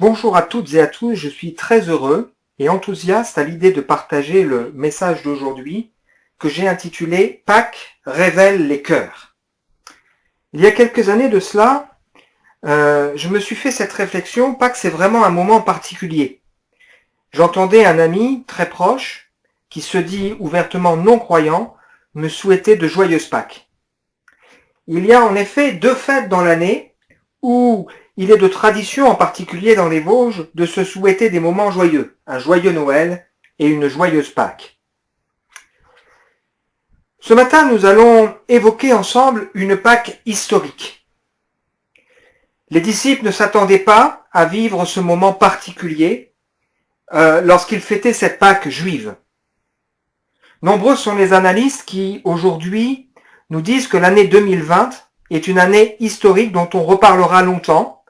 Bonjour à toutes et à tous, je suis très heureux et enthousiaste à l'idée de partager le message d'aujourd'hui que j'ai intitulé « Pâques révèle les cœurs ». Il y a quelques années de cela, je me suis fait cette réflexion, Pâques c'est vraiment un moment particulier. J'entendais un ami très proche, qui se dit ouvertement non-croyant, me souhaiter de joyeuses Pâques. Il y a en effet deux fêtes dans l'année où il est de tradition, en particulier dans les Vosges, de se souhaiter des moments joyeux, un joyeux Noël et une joyeuse Pâques. Ce matin, nous allons évoquer ensemble une Pâques historique. Les disciples ne s'attendaient pas à vivre ce moment particulier lorsqu'ils fêtaient cette Pâques juive. Nombreux sont les analystes qui, aujourd'hui, nous disent que l'année 2020 est une année historique dont on reparlera longtemps,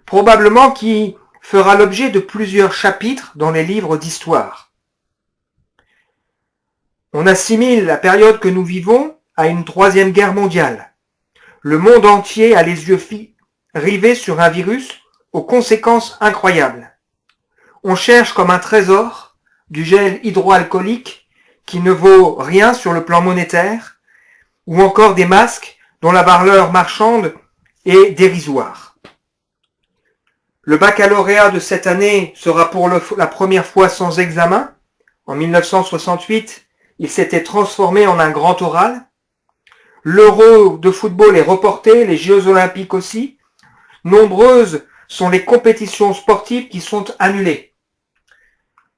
probablement qui fera l'objet de plusieurs chapitres dans les livres d'histoire. On assimile la période que nous vivons à une troisième guerre mondiale. Le monde entier a les yeux rivés sur un virus aux conséquences incroyables. On cherche comme un trésor du gel hydroalcoolique qui ne vaut rien sur le plan monétaire, ou encore des masques dont la valeur marchande est dérisoire. Le baccalauréat de cette année sera pour la première fois sans examen. En 1968, il s'était transformé en un grand oral. L'Euro de football est reporté, les Jeux olympiques aussi. Nombreuses sont les compétitions sportives qui sont annulées.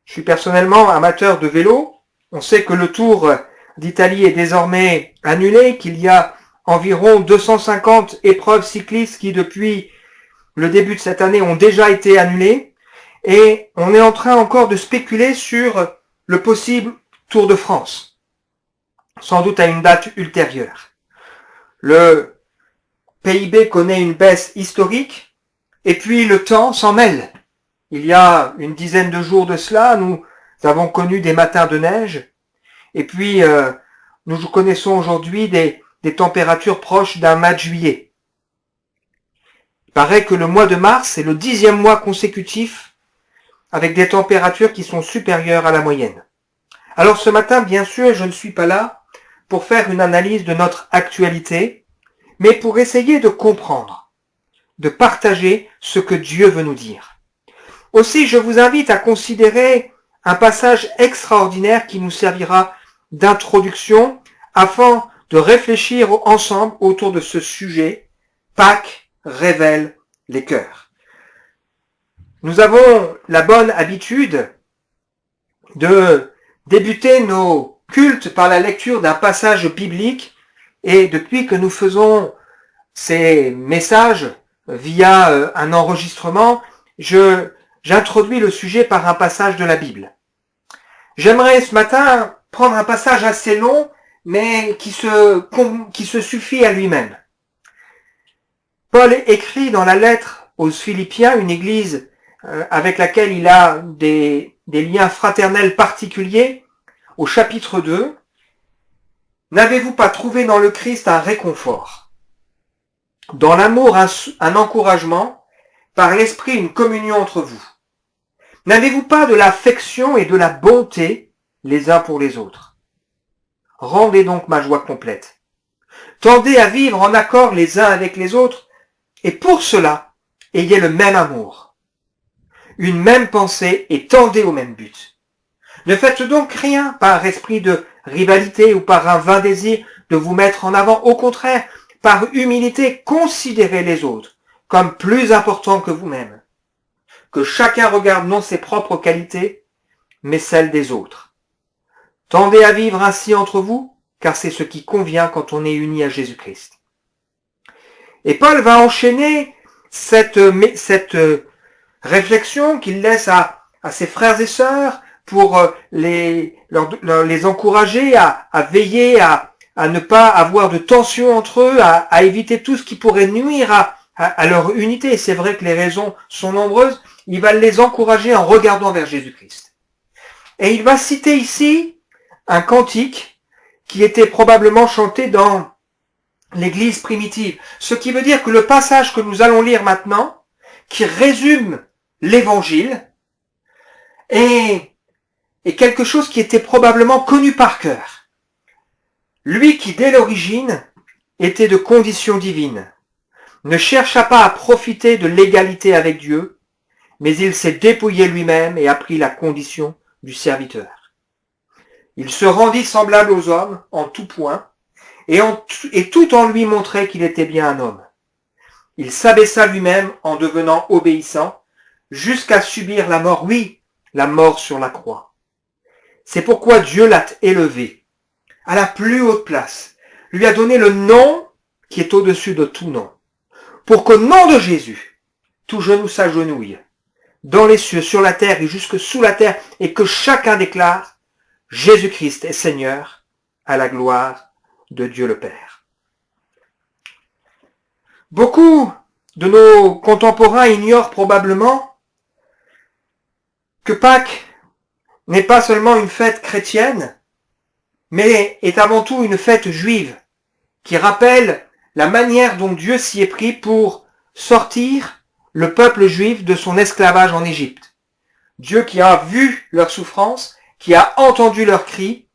Je suis personnellement amateur de vélo. On sait que le Tour d'Italie est désormais annulé, qu'il y a environ 250 épreuves cyclistes qui, depuis le début de cette année, ont déjà été annulées. Et on est en train encore de spéculer sur le possible Tour de France, sans doute à une date ultérieure. Le PIB connaît une baisse historique, et puis le temps s'en mêle. Il y a une dizaine de jours de cela, nous avons connu des matins de neige, et puis nous connaissons aujourd'hui des températures proches d'un mois de juillet. Il paraît que le mois de mars est le 10e mois consécutif avec des températures qui sont supérieures à la moyenne. Alors ce matin, bien sûr, je ne suis pas là pour faire une analyse de notre actualité, mais pour essayer de comprendre, de partager ce que Dieu veut nous dire. Aussi, je vous invite à considérer un passage extraordinaire qui nous servira d'introduction afin de réfléchir ensemble autour de ce sujet. Pâques révèle les cœurs. Nous avons la bonne habitude de débuter nos cultes par la lecture d'un passage biblique, et depuis que nous faisons ces messages via un enregistrement, j'introduis le sujet par un passage de la Bible. J'aimerais ce matin prendre un passage assez long, mais qui se suffit à lui-même. Paul écrit dans la lettre aux Philippiens, une église avec laquelle il a des liens fraternels particuliers, au chapitre 2, « N'avez-vous pas trouvé dans le Christ un réconfort, dans l'amour un encouragement, par l'esprit une communion entre vous? N'avez-vous pas de l'affection et de la bonté les uns pour les autres? Rendez donc ma joie complète. Tendez à vivre en accord les uns avec les autres, et pour cela, ayez le même amour, une même pensée et tendez au même but. Ne faites donc rien par esprit de rivalité ou par un vain désir de vous mettre en avant. Au contraire, par humilité, considérez les autres comme plus importants que vous-même. Que chacun regarde non ses propres qualités, mais celles des autres. Tendez à vivre ainsi entre vous, car c'est ce qui convient quand on est uni à Jésus-Christ. » Et Paul va enchaîner cette réflexion qu'il laisse à ses frères et sœurs pour les encourager à veiller, à ne pas avoir de tension entre eux, à éviter tout ce qui pourrait nuire à leur unité. Et c'est vrai que les raisons sont nombreuses. Il va les encourager en regardant vers Jésus-Christ. Et il va citer ici un cantique qui était probablement chanté dans l'Église primitive. Ce qui veut dire que le passage que nous allons lire maintenant, qui résume l'évangile, est quelque chose qui était probablement connu par cœur. Lui qui, dès l'origine, était de condition divine, ne chercha pas à profiter de l'égalité avec Dieu, mais il s'est dépouillé lui-même et a pris la condition du serviteur. Il se rendit semblable aux hommes en tout point, et tout en lui montrait qu'il était bien un homme. Il s'abaissa lui-même en devenant obéissant, jusqu'à subir la mort, oui, la mort sur la croix. C'est pourquoi Dieu l'a élevé à la plus haute place, lui a donné le nom qui est au-dessus de tout nom, pour qu'au nom de Jésus, tout genou s'agenouille, dans les cieux, sur la terre et jusque sous la terre, et que chacun déclare « Jésus-Christ est Seigneur, à la gloire de Dieu le Père ». Beaucoup de nos contemporains ignorent probablement que Pâques n'est pas seulement une fête chrétienne, mais est avant tout une fête juive, qui rappelle la manière dont Dieu s'y est pris pour sortir le peuple juif de son esclavage en Égypte. Dieu qui a vu leur souffrance, qui a entendu leurs cris,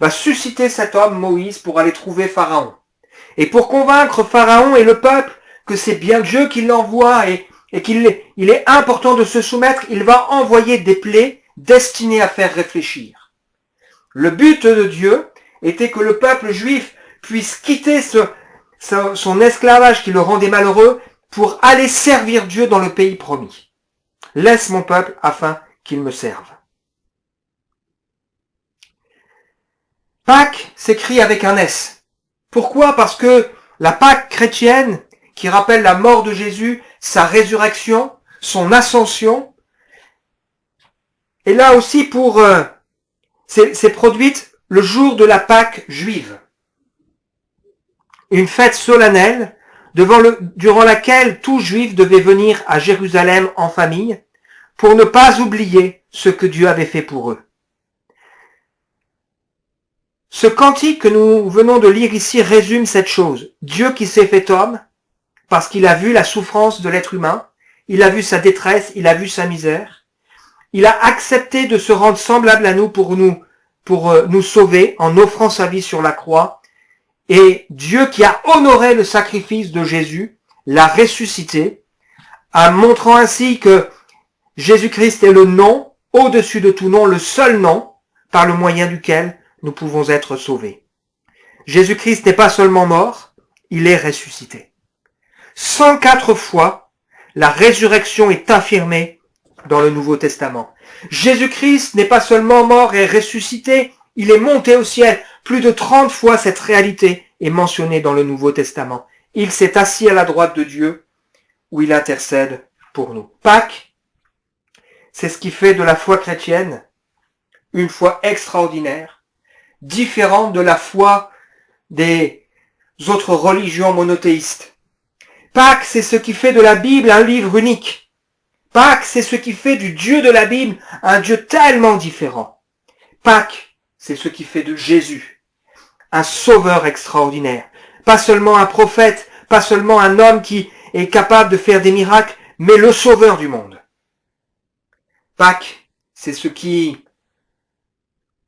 va susciter cet homme, Moïse, pour aller trouver Pharaon. Et pour convaincre Pharaon et le peuple que c'est bien Dieu qui l'envoie et qu'il est important de se soumettre, il va envoyer des plaies destinées à faire réfléchir. Le but de Dieu était que le peuple juif puisse quitter son esclavage qui le rendait malheureux pour aller servir Dieu dans le pays promis. Laisse mon peuple afin qu'il me serve. Pâques s'écrit avec un S. Pourquoi ? Parce que la Pâque chrétienne, qui rappelle la mort de Jésus, sa résurrection, son ascension, est là aussi c'est produite le jour de la Pâque juive. Une fête solennelle durant laquelle tout juif devait venir à Jérusalem en famille pour ne pas oublier ce que Dieu avait fait pour eux. Ce cantique que nous venons de lire ici résume cette chose. Dieu qui s'est fait homme, parce qu'il a vu la souffrance de l'être humain, il a vu sa détresse, il a vu sa misère. Il a accepté de se rendre semblable à nous pour nous sauver en offrant sa vie sur la croix. Et Dieu qui a honoré le sacrifice de Jésus, l'a ressuscité, en montrant ainsi que Jésus-Christ est le nom, au-dessus de tout nom, le seul nom, par le moyen duquel nous pouvons être sauvés. Jésus-Christ n'est pas seulement mort, il est ressuscité. 104 fois, la résurrection est affirmée dans le Nouveau Testament. Jésus-Christ n'est pas seulement mort et ressuscité, il est monté au ciel. Plus de 30 fois cette réalité est mentionnée dans le Nouveau Testament. Il s'est assis à la droite de Dieu, où il intercède pour nous. Pâques, c'est ce qui fait de la foi chrétienne une foi extraordinaire, différente de la foi des autres religions monothéistes. Pâques, c'est ce qui fait de la Bible un livre unique. Pâques, c'est ce qui fait du Dieu de la Bible un Dieu tellement différent. Pâques, c'est ce qui fait de Jésus un sauveur extraordinaire. Pas seulement un prophète, pas seulement un homme qui est capable de faire des miracles, mais le sauveur du monde. Pâques, c'est ce qui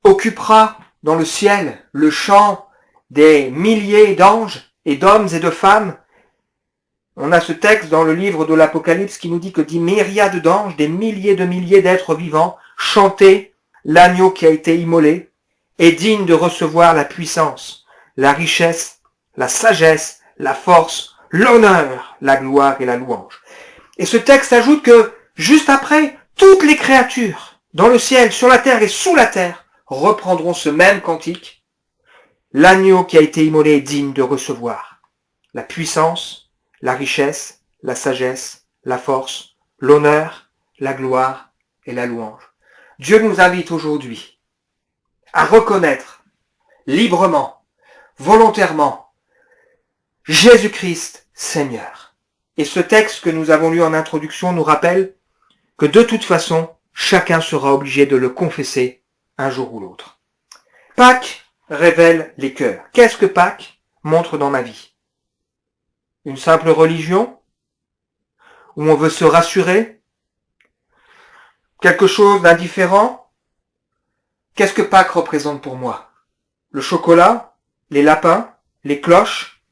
occupera dans le ciel le chant des milliers d'anges et d'hommes et de femmes. On a ce texte dans le livre de l'Apocalypse qui nous dit que des myriades d'anges, des milliers de milliers d'êtres vivants, chantaient l'agneau qui a été immolé, est digne de recevoir la puissance, la richesse, la sagesse, la force, l'honneur, la gloire et la louange. Et ce texte ajoute que, juste après, toutes les créatures, dans le ciel, sur la terre et sous la terre, reprendront ce même cantique. L'agneau qui a été immolé est digne de recevoir la puissance, la richesse, la sagesse, la force, l'honneur, la gloire et la louange. Dieu nous invite aujourd'hui à reconnaître librement, volontairement, Jésus-Christ Seigneur. Et ce texte que nous avons lu en introduction nous rappelle que de toute façon, chacun sera obligé de le confesser un jour ou l'autre. Pâques révèle les cœurs. Qu'est-ce que Pâques montre dans ma vie ? Une simple religion où on veut se rassurer, quelque chose d'indifférent? Qu'est-ce que Pâques représente pour moi? Le chocolat, les lapins, les cloches,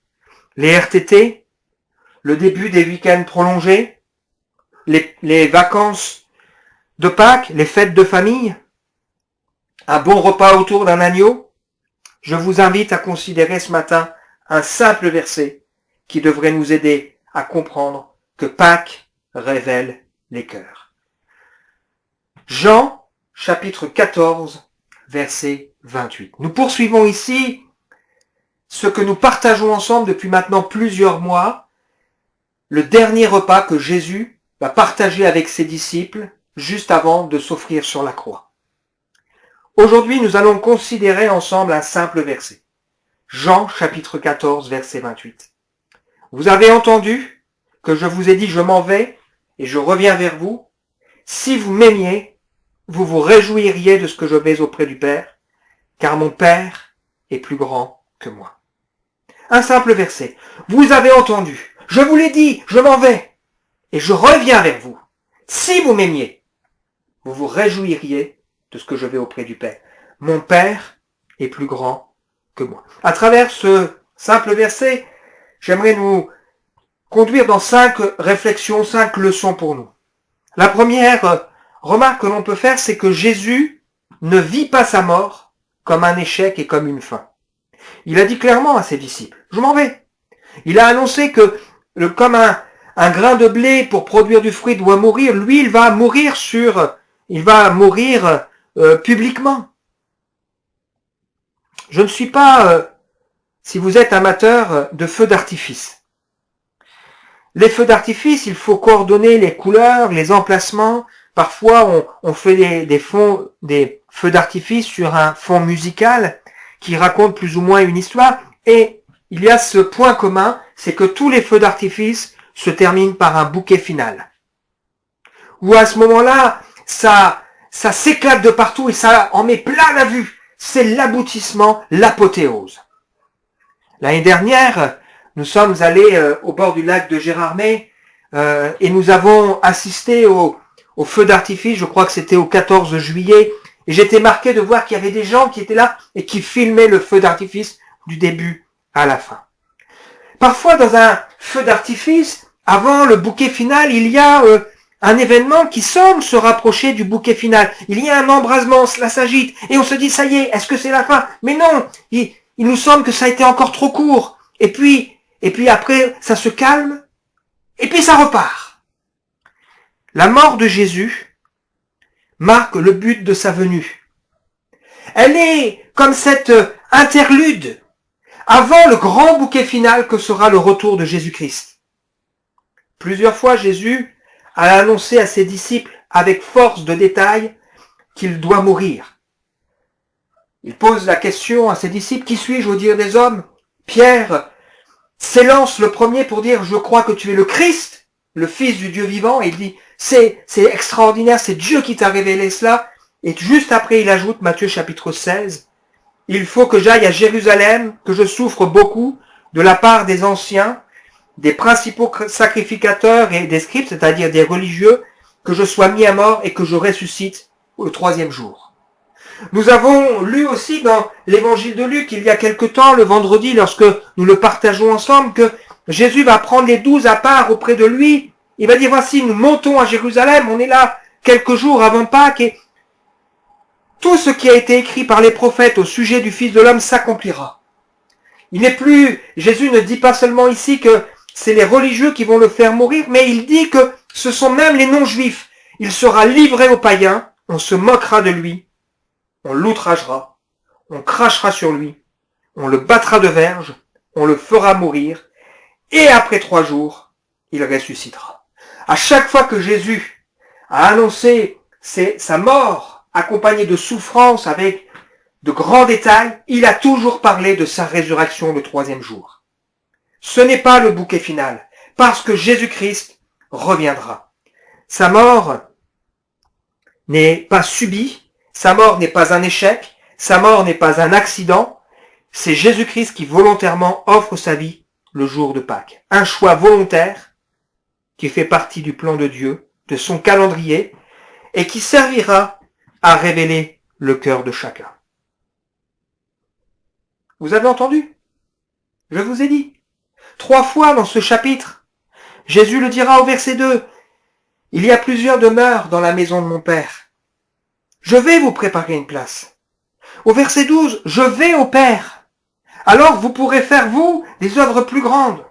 les RTT, le début des week-ends prolongés, les vacances de Pâques, les fêtes de famille, un bon repas autour d'un agneau? Je vous invite à considérer ce matin un simple verset qui devrait nous aider à comprendre que Pâques révèle les cœurs. Jean, chapitre 14, verset 28. Nous poursuivons ici ce que nous partageons ensemble depuis maintenant plusieurs mois, le dernier repas que Jésus va partager avec ses disciples juste avant de s'offrir sur la croix. Aujourd'hui, nous allons considérer ensemble un simple verset. Jean, chapitre 14, verset 28. Vous avez entendu que je vous ai dit, je m'en vais et je reviens vers vous. Si vous m'aimiez, vous vous réjouiriez de ce que je vais auprès du Père, car mon Père est plus grand que moi. Un simple verset. Vous avez entendu, je vous l'ai dit, je m'en vais et je reviens vers vous. Si vous m'aimiez, vous vous réjouiriez de ce que je vais auprès du Père. Mon Père est plus grand que moi. À travers ce simple verset, j'aimerais nous conduire dans 5 réflexions, 5 leçons pour nous. La première remarque que l'on peut faire, c'est que Jésus ne vit pas sa mort comme un échec et comme une fin. Il a dit clairement à ses disciples, je m'en vais. Il a annoncé que comme un grain de blé pour produire du fruit doit mourir, lui il va mourir publiquement. Je ne suis pas, si vous êtes amateur de feux d'artifice. Les feux d'artifice, il faut coordonner les couleurs, les emplacements. Parfois, on fait des feux d'artifice sur un fond musical qui raconte plus ou moins une histoire. Et il y a ce point commun, c'est que tous les feux d'artifice se terminent par un bouquet final. Où à ce moment-là, ça s'éclate de partout et ça en met plein la vue. C'est l'aboutissement, l'apothéose. L'année dernière, nous sommes allés au bord du lac de Gérardmer et nous avons assisté au feu d'artifice, je crois que c'était au 14 juillet, et j'étais marqué de voir qu'il y avait des gens qui étaient là et qui filmaient le feu d'artifice du début à la fin. Parfois, dans un feu d'artifice, avant le bouquet final, il y a un événement qui semble se rapprocher du bouquet final. Il y a un embrasement, cela s'agite, et on se dit, ça y est, est-ce que c'est la fin? Mais non, il nous semble que ça a été encore trop court. Et puis après, ça se calme, et puis ça repart. La mort de Jésus marque le but de sa venue. Elle est comme cette interlude avant le grand bouquet final que sera le retour de Jésus-Christ. Plusieurs fois, Jésus a annoncé à ses disciples avec force de détail qu'il doit mourir. Il pose la question à ses disciples, qui suis-je au dire des hommes? Pierre s'élance le premier pour dire, je crois que tu es le Christ, le Fils du Dieu vivant, et il dit, c'est extraordinaire, c'est Dieu qui t'a révélé cela. Et juste après, il ajoute, Matthieu chapitre 16, il faut que j'aille à Jérusalem, que je souffre beaucoup de la part des anciens, des principaux sacrificateurs et des scribes, c'est-à-dire des religieux, que je sois mis à mort et que je ressuscite au 3e jour. Nous avons lu aussi dans l'évangile de Luc, il y a quelque temps, le vendredi, lorsque nous le partageons ensemble, que Jésus va prendre les 12 à part auprès de lui. Il va dire, voici, nous montons à Jérusalem, on est là quelques jours avant Pâques, et tout ce qui a été écrit par les prophètes au sujet du Fils de l'homme s'accomplira. Jésus ne dit pas seulement ici que c'est les religieux qui vont le faire mourir, mais il dit que ce sont même les non-juifs. Il sera livré aux païens, on se moquera de lui, on l'outragera, on crachera sur lui, on le battra de verge, on le fera mourir, et après 3 jours, il ressuscitera. À chaque fois que Jésus a annoncé sa mort, accompagnée de souffrances avec de grands détails, il a toujours parlé de sa résurrection le 3e jour. Ce n'est pas le bouquet final, parce que Jésus-Christ reviendra. Sa mort n'est pas subie, sa mort n'est pas un échec, sa mort n'est pas un accident, c'est Jésus-Christ qui volontairement offre sa vie le jour de Pâques. Un choix volontaire qui fait partie du plan de Dieu, de son calendrier, et qui servira à révéler le cœur de chacun. Vous avez entendu? Je vous ai dit. 3 fois dans ce chapitre, Jésus le dira au verset 2. Il y a plusieurs demeures dans la maison de mon Père. Je vais vous préparer une place. Au verset 12, je vais au Père. Alors vous pourrez faire, vous, des œuvres plus grandes.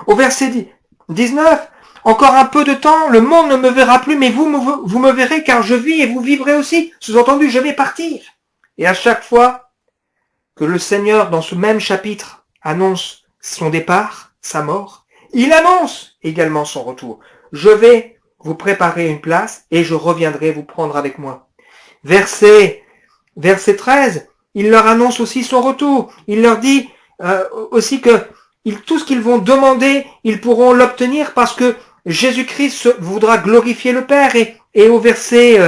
Au verset 19, encore un peu de temps, le monde ne me verra plus, mais vous me verrez car je vis et vous vivrez aussi. Sous-entendu, je vais partir. Et à chaque fois que le Seigneur, dans ce même chapitre, annonce son départ, sa mort, il annonce également son retour. Je vais vous préparer une place et je reviendrai vous prendre avec moi. Verset 13, il leur annonce aussi son retour. Il leur dit aussi que tout ce qu'ils vont demander, ils pourront l'obtenir parce que Jésus-Christ voudra glorifier le Père. Et au verset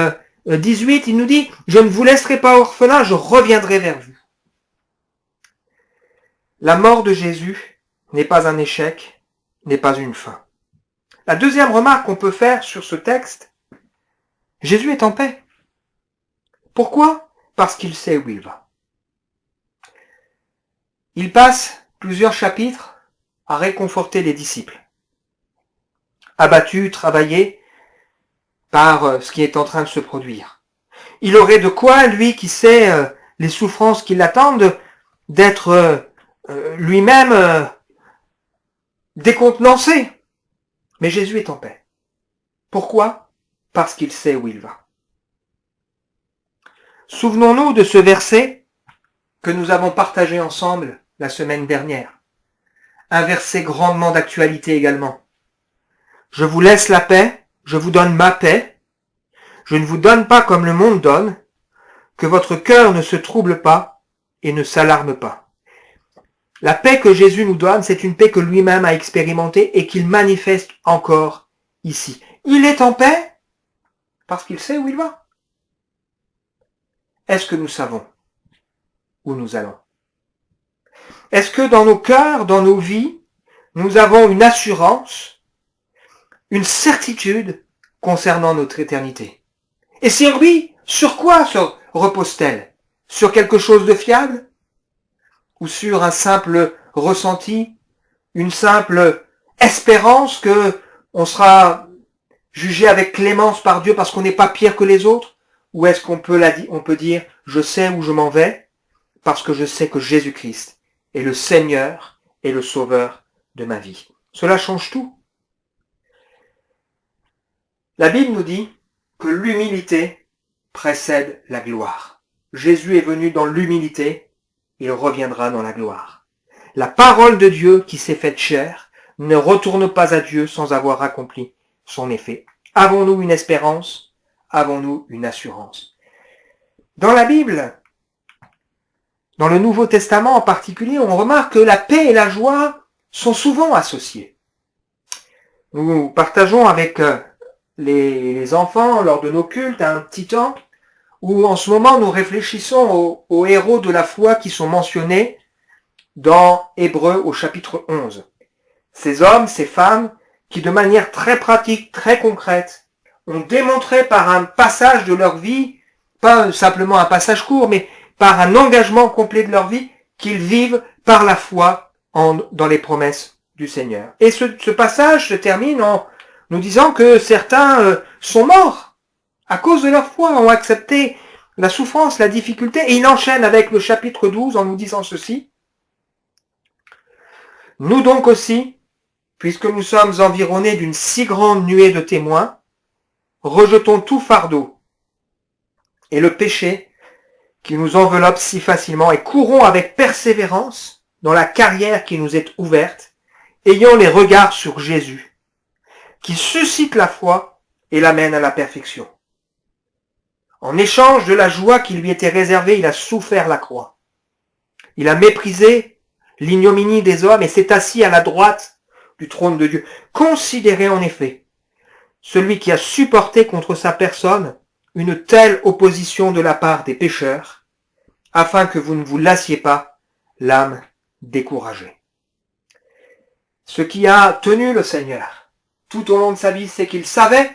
18, il nous dit, je ne vous laisserai pas orphelins, je reviendrai vers vous. La mort de Jésus n'est pas un échec, n'est pas une fin. La deuxième remarque qu'on peut faire sur ce texte, Jésus est en paix. Pourquoi? Parce qu'il sait où il va. Il passe plusieurs chapitres à réconforter les disciples, abattus, travaillés par ce qui est en train de se produire. Il aurait de quoi, lui qui sait les souffrances qui l'attendent, d'être lui-même décontenancé. Mais Jésus est en paix. Pourquoi? Parce qu'il sait où il va. Souvenons-nous de ce verset que nous avons partagé ensemble la semaine dernière. Un verset grandement d'actualité également. Je vous laisse la paix, je vous donne ma paix. Je ne vous donne pas comme le monde donne, que votre cœur ne se trouble pas et ne s'alarme pas. La paix que Jésus nous donne, c'est une paix que lui-même a expérimentée et qu'il manifeste encore ici. Il est en paix parce qu'il sait où il va. Est-ce que nous savons où nous allons? Est-ce que dans nos cœurs, dans nos vies, nous avons une assurance, une certitude concernant notre éternité? Et si oui, sur quoi repose-t-elle? Sur quelque chose de fiable? Ou sur un simple ressenti, une simple espérance que on sera jugé avec clémence par Dieu parce qu'on n'est pas pire que les autres? Ou est-ce qu'on peut dire, je sais où je m'en vais parce que je sais que Jésus-Christ est le Seigneur et le Sauveur de ma vie. Cela change tout. La Bible nous dit que l'humilité précède la gloire. Jésus est venu dans l'humilité, il reviendra dans la gloire. La parole de Dieu qui s'est faite chair ne retourne pas à Dieu sans avoir accompli son effet. Avons-nous une espérance? Avons-nous une assurance? Dans la Bible, dans le Nouveau Testament en particulier, on remarque que la paix et la joie sont souvent associées. Nous partageons avec les enfants lors de nos cultes un petit temps où en ce moment nous réfléchissons aux héros de la foi qui sont mentionnés dans Hébreux au chapitre 11. Ces hommes, ces femmes qui de manière très pratique, très concrète, ont démontré par un passage de leur vie, pas simplement un passage court, mais par un engagement complet de leur vie, qu'ils vivent par la foi dans les promesses du Seigneur. Et ce passage se termine en nous disant que certains sont morts à cause de leur foi, ont accepté la souffrance, la difficulté, et il enchaîne avec le chapitre 12 en nous disant ceci. Nous donc aussi, puisque nous sommes environnés d'une si grande nuée de témoins, rejetons tout fardeau et le péché qui nous enveloppe si facilement et courons avec persévérance dans la carrière qui nous est ouverte, ayant les regards sur Jésus, qui suscite la foi et l'amène à la perfection. En échange de la joie qui lui était réservée, il a souffert la croix. Il a méprisé l'ignominie des hommes et s'est assis à la droite du trône de Dieu. Considérez en effet celui qui a supporté contre sa personne une telle opposition de la part des pécheurs, afin que vous ne vous lassiez pas l'âme découragée. Ce qui a tenu le Seigneur tout au long de sa vie, c'est qu'il savait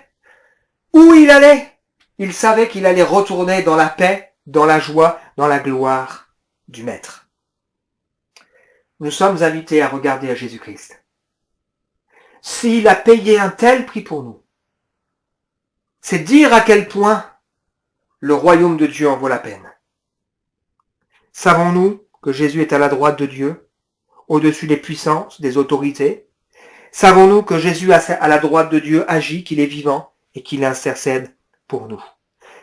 où il allait. Il savait qu'il allait retourner dans la paix, dans la joie, dans la gloire du Maître. Nous sommes invités à regarder à Jésus-Christ. S'il a payé un tel prix pour nous, c'est dire à quel point le royaume de Dieu en vaut la peine. Savons-nous que Jésus est à la droite de Dieu, au-dessus des puissances, des autorités? Savons-nous que Jésus à la droite de Dieu agit, qu'il est vivant et qu'il intercède pour nous?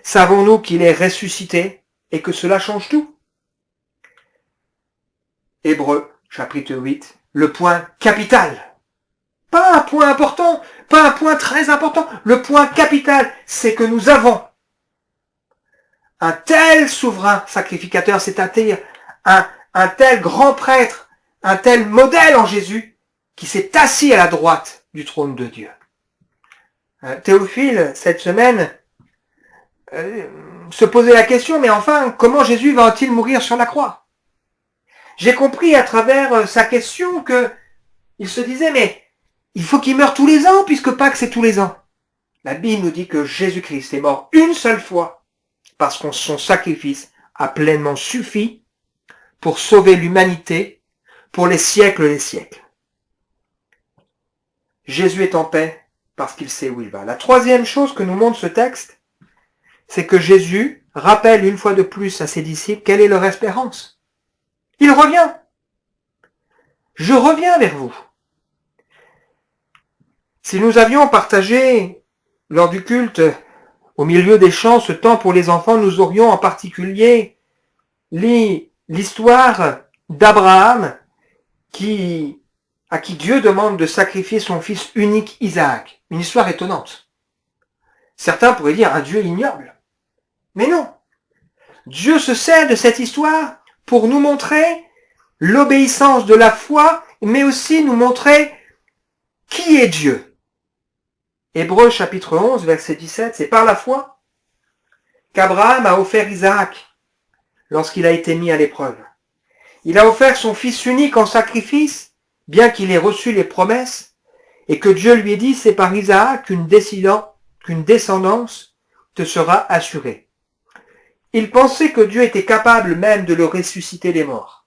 Savons-nous qu'il est ressuscité et que cela change tout? Hébreux, chapitre 8, le point capital. Pas un point important, pas un point très important. Le point capital, c'est que nous avons un tel souverain sacrificateur, c'est-à-dire un tel grand prêtre, un tel modèle en Jésus, qui s'est assis à la droite du trône de Dieu. Théophile, cette semaine, se posait la question, mais enfin, comment Jésus va-t-il mourir sur la croix? J'ai compris à travers sa question que il se disait, mais il faut qu'il meure tous les ans, puisque Pâques c'est tous les ans. La Bible nous dit que Jésus-Christ est mort une seule fois, parce que son sacrifice a pleinement suffi pour sauver l'humanité pour les siècles et les siècles. Jésus est en paix parce qu'il sait où il va. La troisième chose que nous montre ce texte, c'est que Jésus rappelle une fois de plus à ses disciples quelle est leur espérance. Il revient. Je reviens vers vous. Si nous avions partagé lors du culte au milieu des chants ce temps pour les enfants, nous aurions en particulier l'histoire d'Abraham à qui Dieu demande de sacrifier son fils unique Isaac. Une histoire étonnante. Certains pourraient dire un Dieu ignoble. Mais non. Dieu se sert de cette histoire pour nous montrer l'obéissance de la foi, mais aussi nous montrer qui est Dieu. Hébreux chapitre 11, verset 17, c'est par la foi qu'Abraham a offert Isaac lorsqu'il a été mis à l'épreuve. Il a offert son fils unique en sacrifice, bien qu'il ait reçu les promesses, et que Dieu lui ait dit, c'est par Isaac qu'une descendance te sera assurée. Il pensait que Dieu était capable même de le ressusciter des morts.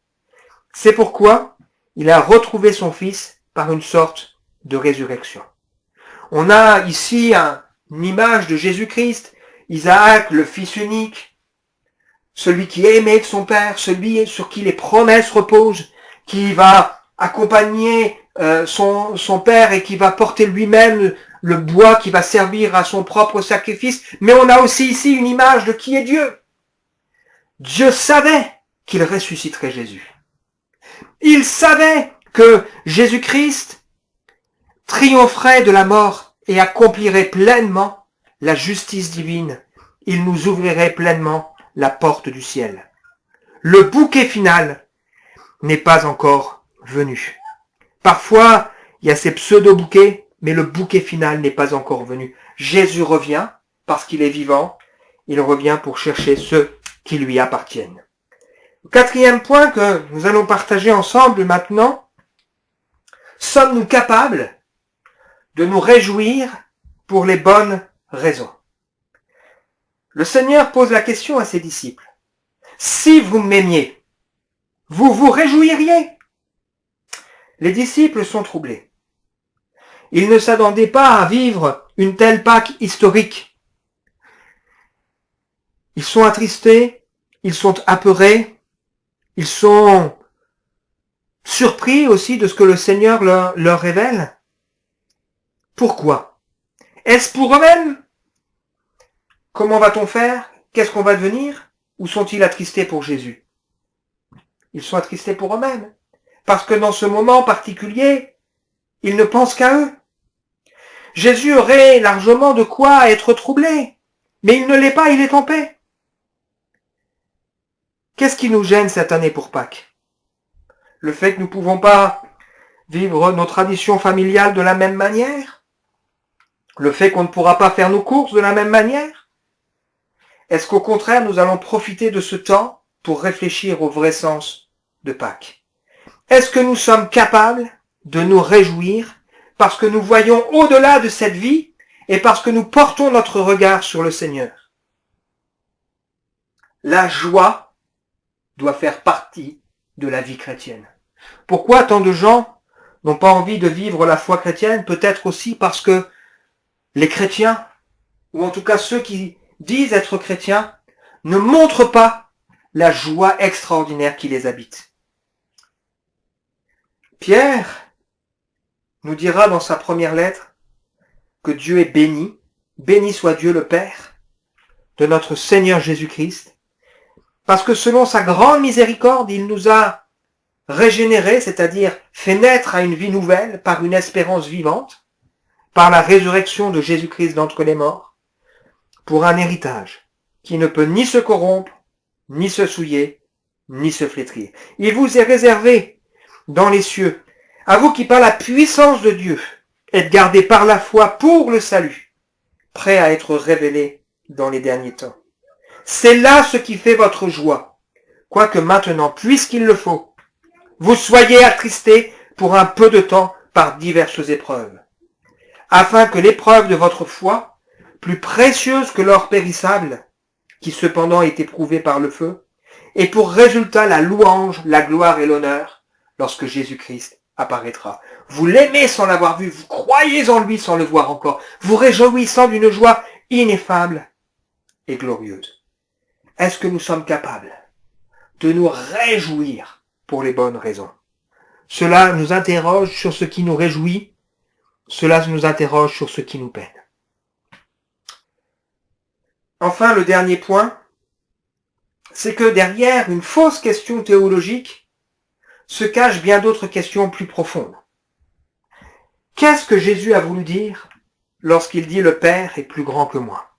C'est pourquoi il a retrouvé son fils par une sorte de résurrection. On a ici une image de Jésus-Christ, Isaac, le fils unique, celui qui est aimé de son père, celui sur qui les promesses reposent, qui va accompagner son père et qui va porter lui-même le bois qui va servir à son propre sacrifice. Mais on a aussi ici une image de qui est Dieu. Dieu savait qu'il ressusciterait Jésus. Il savait que Jésus-Christ triompherait de la mort et accomplirait pleinement la justice divine. Il nous ouvrirait pleinement la porte du ciel. Le bouquet final n'est pas encore venu. Parfois, il y a ces pseudo-bouquets, mais le bouquet final n'est pas encore venu. Jésus revient parce qu'il est vivant. Il revient pour chercher ceux qui lui appartiennent. Le quatrième point que nous allons partager ensemble maintenant, sommes-nous capables de nous réjouir pour les bonnes raisons? Le Seigneur pose la question à ses disciples. Si vous m'aimiez, vous vous réjouiriez? Les disciples sont troublés. Ils ne s'attendaient pas à vivre une telle Pâque historique. Ils sont attristés, ils sont apeurés, ils sont surpris aussi de ce que le Seigneur leur révèle. Pourquoi? Est-ce pour eux-mêmes? Comment va-t-on faire? Qu'est-ce qu'on va devenir? Ou sont-ils attristés pour Jésus? Ils sont attristés pour eux-mêmes. Parce que dans ce moment particulier, ils ne pensent qu'à eux. Jésus aurait largement de quoi être troublé. Mais il ne l'est pas, il est en paix. Qu'est-ce qui nous gêne cette année pour Pâques? Le fait que nous ne pouvons pas vivre nos traditions familiales de la même manière? Le fait qu'on ne pourra pas faire nos courses de la même manière? Est-ce qu'au contraire, nous allons profiter de ce temps pour réfléchir au vrai sens de Pâques? Est-ce que nous sommes capables de nous réjouir parce que nous voyons au-delà de cette vie et parce que nous portons notre regard sur le Seigneur? La joie doit faire partie de la vie chrétienne. Pourquoi tant de gens n'ont pas envie de vivre la foi chrétienne? Peut-être aussi parce que les chrétiens, ou en tout cas ceux qui disent être chrétiens, ne montrent pas la joie extraordinaire qui les habite. Pierre nous dira dans sa première lettre que Dieu est béni, béni soit Dieu le Père de notre Seigneur Jésus-Christ, parce que selon sa grande miséricorde, il nous a régénérés, c'est-à-dire fait naître à une vie nouvelle par une espérance vivante, par la résurrection de Jésus-Christ d'entre les morts, pour un héritage qui ne peut ni se corrompre, ni se souiller, ni se flétrir. Il vous est réservé dans les cieux, à vous qui par la puissance de Dieu êtes gardés par la foi pour le salut, prêt à être révélé dans les derniers temps. C'est là ce qui fait votre joie, quoique maintenant, puisqu'il le faut, vous soyez attristés pour un peu de temps par diverses épreuves, afin que l'épreuve de votre foi, plus précieuse que l'or périssable, qui cependant est éprouvé par le feu, ait pour résultat la louange, la gloire et l'honneur, lorsque Jésus-Christ apparaîtra. Vous l'aimez sans l'avoir vu, vous croyez en lui sans le voir encore, vous réjouissant d'une joie ineffable et glorieuse. Est-ce que nous sommes capables de nous réjouir pour les bonnes raisons? Cela nous interroge sur ce qui nous réjouit, cela nous interroge sur ce qui nous peine. Enfin, le dernier point, c'est que derrière une fausse question théologique se cachent bien d'autres questions plus profondes. Qu'est-ce que Jésus a voulu dire lorsqu'il dit « Le Père est plus grand que moi » ?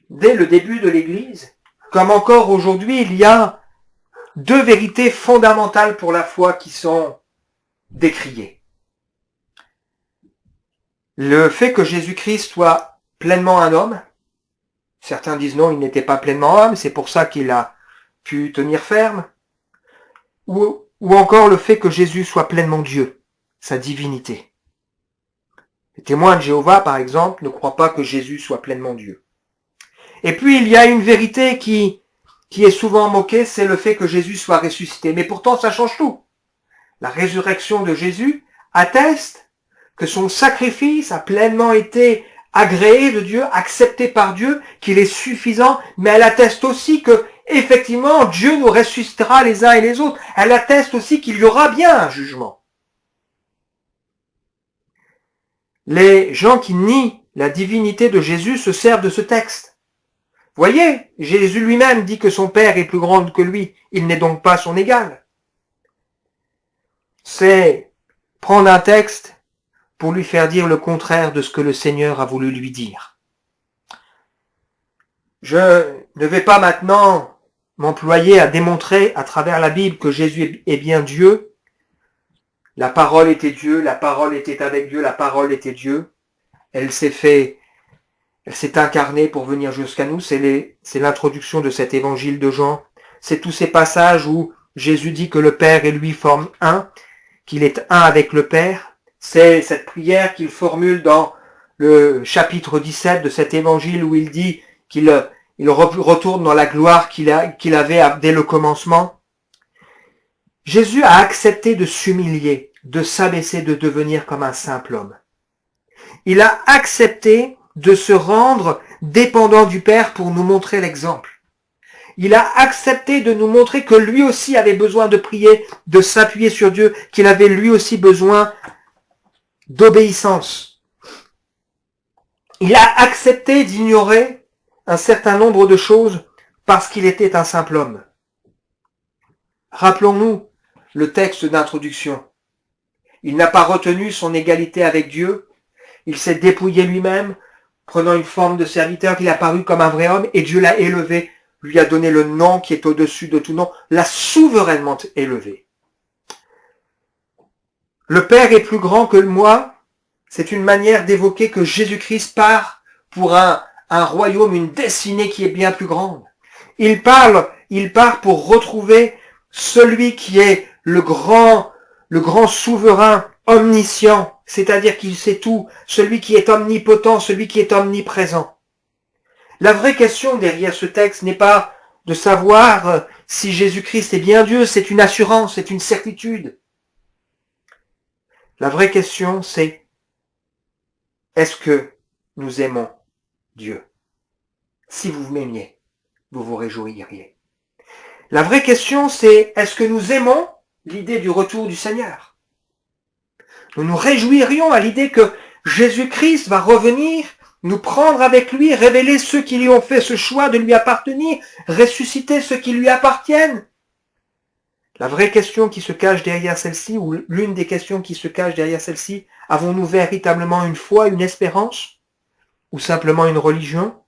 Dès le début de l'Église, comme encore aujourd'hui, il y a deux vérités fondamentales pour la foi qui sont décriées. Le fait que Jésus-Christ soit pleinement un homme, certains disent non, il n'était pas pleinement homme, c'est pour ça qu'il a pu tenir ferme, ou encore le fait que Jésus soit pleinement Dieu, sa divinité. Les témoins de Jéhovah, par exemple, ne croient pas que Jésus soit pleinement Dieu. Et puis il y a une vérité qui est souvent moquée, c'est le fait que Jésus soit ressuscité. Mais pourtant ça change tout. La résurrection de Jésus atteste que son sacrifice a pleinement été agréé de Dieu, accepté par Dieu, qu'il est suffisant, mais elle atteste aussi que, effectivement, Dieu nous ressuscitera les uns et les autres. Elle atteste aussi qu'il y aura bien un jugement. Les gens qui nient la divinité de Jésus se servent de ce texte. Voyez, Jésus lui-même dit que son Père est plus grand que lui, il n'est donc pas son égal. C'est prendre un texte pour lui faire dire le contraire de ce que le Seigneur a voulu lui dire. Je ne vais pas maintenant m'employer à démontrer à travers la Bible que Jésus est bien Dieu. La parole était Dieu, la parole était avec Dieu, la parole était Dieu. Elle s'est incarnée pour venir jusqu'à nous. C'est l'introduction de cet évangile de Jean. C'est tous ces passages où Jésus dit que le Père et lui forment un, qu'il est un avec le Père. C'est cette prière qu'il formule dans le chapitre 17 de cet évangile où il dit qu'il retourne dans la gloire qu'il avait dès le commencement. Jésus a accepté de s'humilier, de s'abaisser, de devenir comme un simple homme. Il a accepté de se rendre dépendant du Père pour nous montrer l'exemple. Il a accepté de nous montrer que lui aussi avait besoin de prier, de s'appuyer sur Dieu, qu'il avait lui aussi besoin d'obéissance. Il a accepté d'ignorer un certain nombre de choses parce qu'il était un simple homme. Rappelons-nous le texte d'introduction. Il n'a pas retenu son égalité avec Dieu. Il s'est dépouillé lui-même, prenant une forme de serviteur, qu'il a paru comme un vrai homme, et Dieu l'a élevé, lui a donné le nom qui est au-dessus de tout nom, l'a souverainement élevé. Le Père est plus grand que moi, c'est une manière d'évoquer que Jésus-Christ part pour un royaume, une destinée qui est bien plus grande. Il part pour retrouver celui qui est le grand souverain omniscient, c'est-à-dire qu'il sait tout, celui qui est omnipotent, celui qui est omniprésent. La vraie question derrière ce texte n'est pas de savoir si Jésus-Christ est bien Dieu, c'est une assurance, c'est une certitude. La vraie question, c'est est-ce que nous aimons Dieu? Si vous m'aimiez, vous vous réjouiriez. La vraie question, c'est est-ce que nous aimons l'idée du retour du Seigneur? Nous nous réjouirions à l'idée que Jésus-Christ va revenir, nous prendre avec lui, révéler ceux qui lui ont fait ce choix de lui appartenir, ressusciter ceux qui lui appartiennent. La vraie question qui se cache derrière celle-ci, ou l'une des questions qui se cache derrière celle-ci, avons-nous véritablement une foi, une espérance, ou simplement une religion?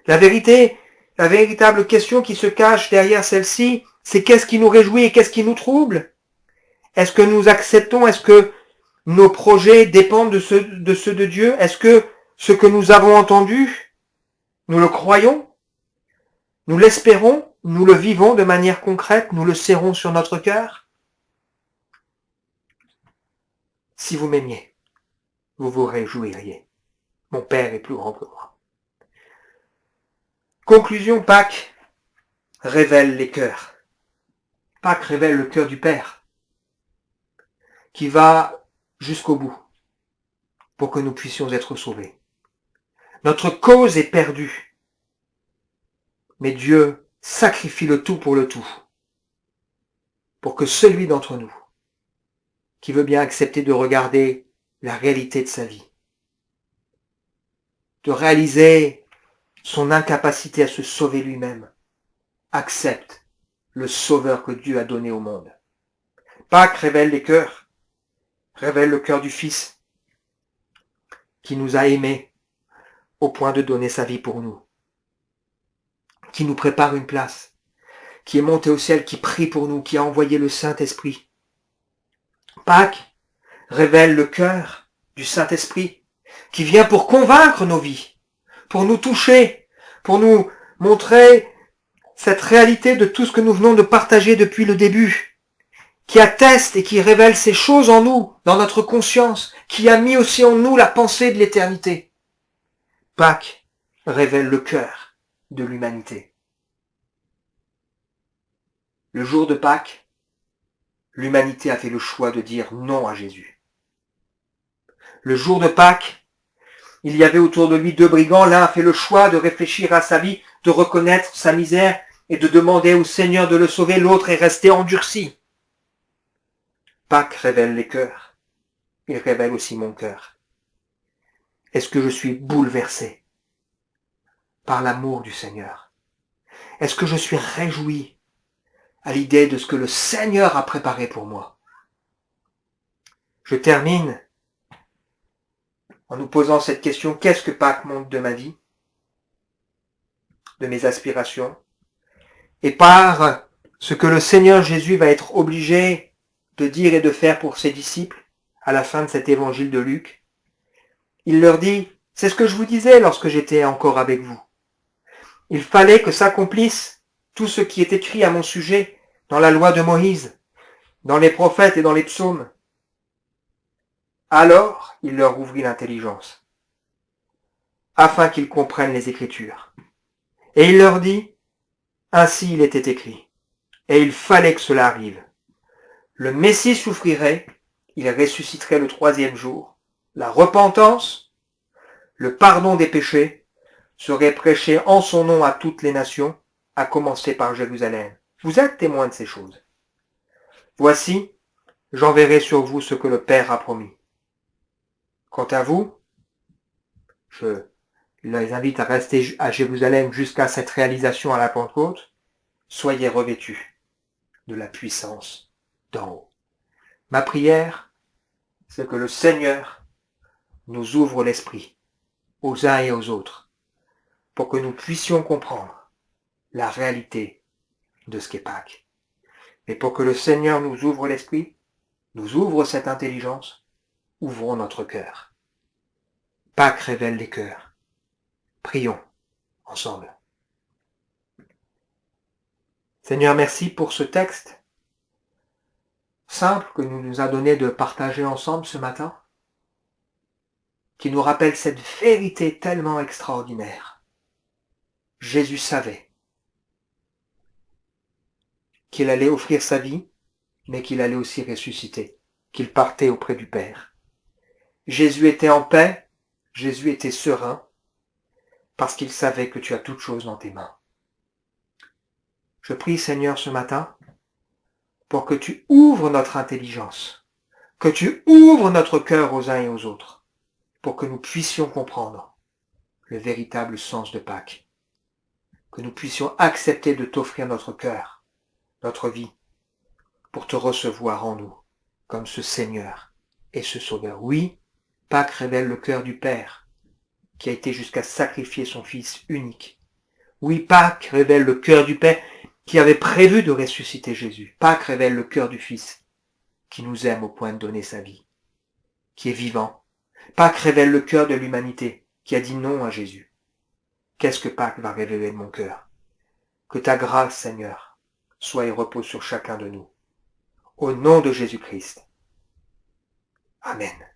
La véritable question qui se cache derrière celle-ci, c'est qu'est-ce qui nous réjouit et qu'est-ce qui nous trouble? Est-ce que nous acceptons, est-ce que nos projets dépendent de ceux de Dieu? Est-ce que ce que nous avons entendu, nous le croyons? Nous l'espérons? Nous le vivons de manière concrète? Nous le serrons sur notre cœur? Si vous m'aimiez, vous vous réjouiriez. Mon Père est plus grand que moi. Conclusion, Pâques révèle les cœurs. Pâques révèle le cœur du Père, qui va jusqu'au bout pour que nous puissions être sauvés. Notre cause est perdue, mais Dieu sacrifie le tout pour que celui d'entre nous qui veut bien accepter de regarder la réalité de sa vie, de réaliser son incapacité à se sauver lui-même, accepte le sauveur que Dieu a donné au monde. Pâques révèle les cœurs, révèle le cœur du Fils qui nous a aimés au point de donner sa vie pour nous, qui nous prépare une place, qui est monté au ciel, qui prie pour nous, qui a envoyé le Saint-Esprit. Pâques révèle le cœur du Saint-Esprit qui vient pour convaincre nos vies, pour nous toucher, pour nous montrer cette réalité de tout ce que nous venons de partager depuis le début, qui atteste et qui révèle ces choses en nous, dans notre conscience, qui a mis aussi en nous la pensée de l'éternité. Pâques révèle le cœur de l'humanité. Le jour de Pâques, l'humanité a fait le choix de dire non à Jésus. Le jour de Pâques, il y avait autour de lui deux brigands. L'un a fait le choix de réfléchir à sa vie, de reconnaître sa misère et de demander au Seigneur de le sauver. L'autre est resté endurci. Pâques révèle les cœurs. Il révèle aussi mon cœur. Est-ce que je suis bouleversé par l'amour du Seigneur? Est-ce que je suis réjoui à l'idée de ce que le Seigneur a préparé pour moi? Je termine en nous posant cette question: qu'est-ce que Pâques montre de ma vie, de mes aspirations, et par ce que le Seigneur Jésus va être obligé de dire et de faire pour ses disciples à la fin de cet évangile de Luc. Il leur dit: c'est ce que je vous disais lorsque j'étais encore avec vous. Il fallait que s'accomplisse tout ce qui est écrit à mon sujet dans la loi de Moïse, dans les prophètes et dans les psaumes. Alors, il leur ouvrit l'intelligence, afin qu'ils comprennent les Écritures. Et il leur dit: ainsi il était écrit, et il fallait que cela arrive. Le Messie souffrirait, il ressusciterait le troisième jour. La repentance, le pardon des péchés, serait prêché en son nom à toutes les nations, à commencer par Jérusalem. Vous êtes témoins de ces choses. Voici, j'enverrai sur vous ce que le Père a promis. Quant à vous, je les invite à rester à Jérusalem jusqu'à cette réalisation à la Pentecôte. Soyez revêtus de la puissance d'en haut. Ma prière, c'est que le Seigneur nous ouvre l'esprit aux uns et aux autres pour que nous puissions comprendre la réalité de ce qu'est Pâques. Et pour que le Seigneur nous ouvre l'esprit, nous ouvre cette intelligence, ouvrons notre cœur. Pâques révèle les cœurs. Prions ensemble. Seigneur, merci pour ce texte simple que nous a donné de partager ensemble ce matin, qui nous rappelle cette vérité tellement extraordinaire. Jésus savait qu'il allait offrir sa vie, mais qu'il allait aussi ressusciter, qu'il partait auprès du Père. Jésus était en paix, Jésus était serein, parce qu'il savait que tu as toutes choses dans tes mains. Je prie, Seigneur, ce matin, pour que tu ouvres notre intelligence, que tu ouvres notre cœur aux uns et aux autres, pour que nous puissions comprendre le véritable sens de Pâques, que nous puissions accepter de t'offrir notre cœur, notre vie, pour te recevoir en nous, comme ce Seigneur et ce Sauveur. Oui, Pâques révèle le cœur du Père, qui a été jusqu'à sacrifier son Fils unique. Oui, Pâques révèle le cœur du Père, qui avait prévu de ressusciter Jésus. Pâques révèle le cœur du Fils, qui nous aime au point de donner sa vie, qui est vivant. Pâques révèle le cœur de l'humanité, qui a dit non à Jésus. Qu'est-ce que Pâques va révéler de mon cœur? Que ta grâce, Seigneur, soit et repose sur chacun de nous. Au nom de Jésus-Christ. Amen.